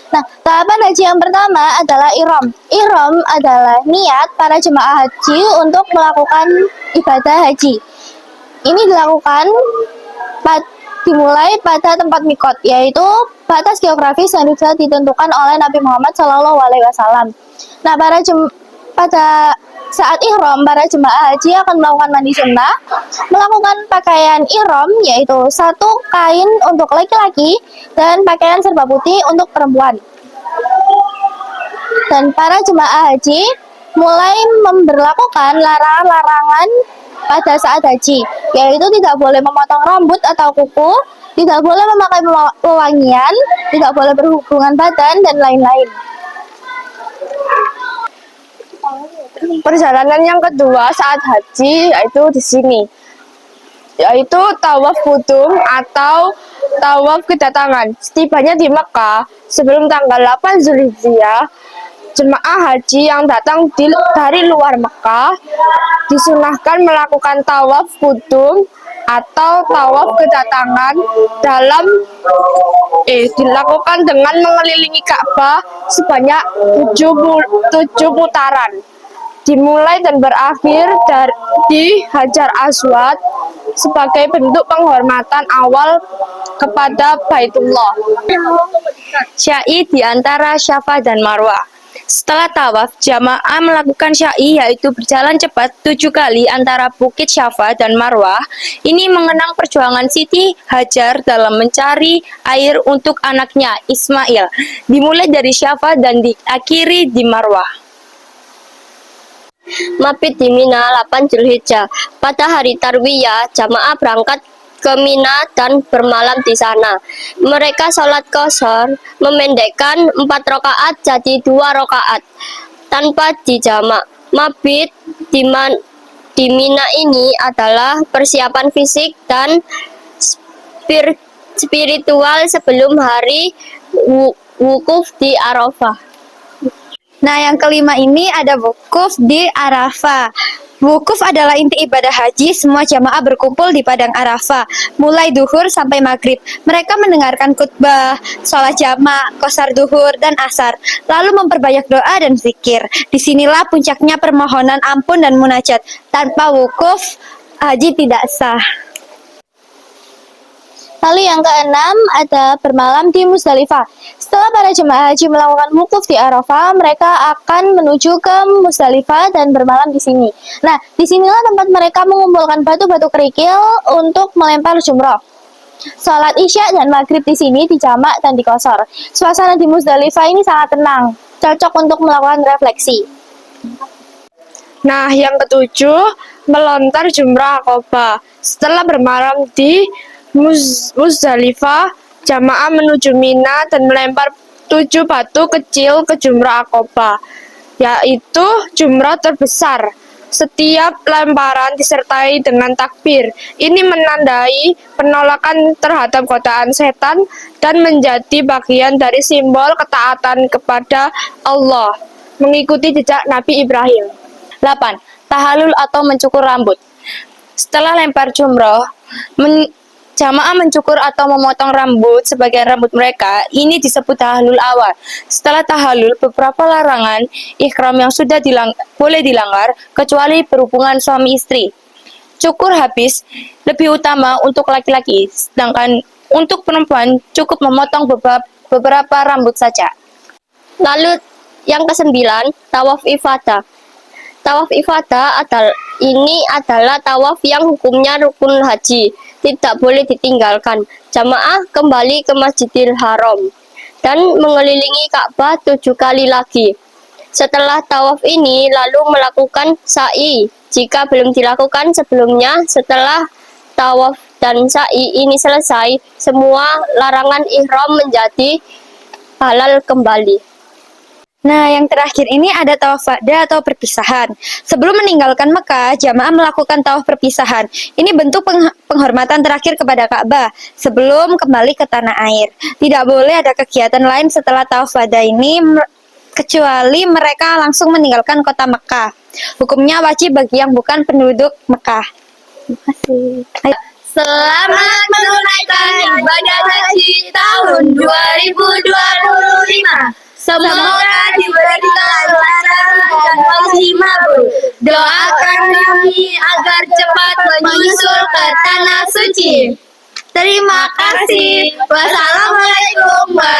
Nah, tahapan haji yang pertama adalah ihram. Ihram adalah niat para jemaah haji untuk melakukan ibadah haji. Ini dilakukan dimulai pada tempat mikot, yaitu batas geografis yang sudah ditentukan oleh Nabi Muhammad SAW. Nah, pada saat ihram, para jemaah haji akan melakukan mandi sunnah, melakukan pakaian ihram, yaitu satu kain untuk laki-laki dan pakaian serba putih untuk perempuan. Dan para jemaah haji mulai memberlakukan larangan-larangan pada saat haji, yaitu tidak boleh memotong rambut atau kuku, tidak boleh memakai pewangian, tidak boleh berhubungan badan, dan lain-lain. Perjalanan yang kedua saat haji yaitu di sini, yaitu tawaf qudum atau tawaf kedatangan. Setibanya di Mekah sebelum tanggal 8 Zulhijjah, jemaah haji yang datang dari luar Mekah disunahkan melakukan tawaf qudum atau tawaf kedatangan dilakukan dengan mengelilingi Ka'bah sebanyak 7 putaran, dimulai dan berakhir di Hajar Aswad sebagai bentuk penghormatan awal kepada Baitullah. Sya'i di antara Safa dan Marwah. Setelah tawaf, jamaah melakukan sya'i, yaitu berjalan cepat 7 kali antara Bukit Safa dan Marwah. Ini mengenang perjuangan Siti Hajar dalam mencari air untuk anaknya Ismail. Dimulai dari Safa dan diakhiri di Marwah. Mabit di Mina 8 Zulhijjah. Pada hari Tarwiyah, jamaah berangkat ke Mina dan bermalam di sana. Mereka sholat qashar, memendekkan 4 rakaat jadi 2 rakaat tanpa dijamak. Mabit di Mina ini adalah persiapan fisik dan spiritual sebelum hari wukuf di Arafah. Nah, yang kelima ini ada wukuf di Arafah. Wukuf adalah inti ibadah haji. Semua jamaah berkumpul di padang Arafah, mulai duhur sampai maghrib. Mereka mendengarkan khutbah, sholat jamak, qashar duhur, dan asar, lalu memperbanyak doa dan zikir. Disinilah puncaknya permohonan ampun dan munajat. Tanpa wukuf, haji tidak sah. Lalu yang keenam ada bermalam di Musdalifah. Setelah para jemaah haji melakukan wukuf di Arafah, mereka akan menuju ke Musdalifah dan bermalam di sini. Nah, disinilah tempat mereka mengumpulkan batu-batu kerikil untuk melempar jumroh. Salat Isya dan Maghrib di sini dijamak dan dikosor. Suasana di Musdalifah ini sangat tenang, cocok untuk melakukan refleksi. Nah, yang ketujuh, melontar jumrah Aqabah. Setelah bermalam di Musdalifah, jamaah menuju Mina dan melempar 7 batu kecil ke jumrah Aqabah, yaitu jumrah terbesar. Setiap lemparan disertai dengan takbir. Ini menandai penolakan terhadap godaan setan dan menjadi bagian dari simbol ketaatan kepada Allah, mengikuti jejak Nabi Ibrahim. 8. Tahallul atau mencukur rambut. Setelah lempar jumroh, jamaah mencukur atau memotong rambut sebagian rambut mereka. Ini disebut tahallul awal. Setelah tahallul, beberapa larangan ihram yang sudah boleh dilanggar, kecuali berhubungan suami istri. Cukur habis lebih utama untuk laki-laki, sedangkan untuk perempuan cukup memotong beberapa rambut saja. Lalu yang kesembilan, tawaf ifadah. Tawaf ifadah adalah tawaf yang hukumnya rukun haji, tidak boleh ditinggalkan. Jamaah kembali ke Masjidil Haram dan mengelilingi Ka'bah 7 kali lagi. Setelah tawaf ini lalu melakukan sa'i jika belum dilakukan sebelumnya. Setelah tawaf dan sa'i ini selesai, semua larangan ihram menjadi halal kembali. Nah, yang terakhir ini ada tawaf wada atau perpisahan. Sebelum meninggalkan Mekah, jamaah melakukan tawaf perpisahan. Ini bentuk penghormatan terakhir kepada Ka'bah sebelum kembali ke tanah air. Tidak boleh ada kegiatan lain setelah tawaf wada ini, kecuali mereka langsung meninggalkan kota Mekah. Hukumnya wajib bagi yang bukan penduduk Mekah. Terima kasih. Ayo. Selamat menunaikan ibadah haji tahun 2025. Semoga diberi kelancaran dan masih mabur. Doakan kami agar cepat menyusul ke tanah suci. Terima kasih. Wassalamualaikum warahmatullahi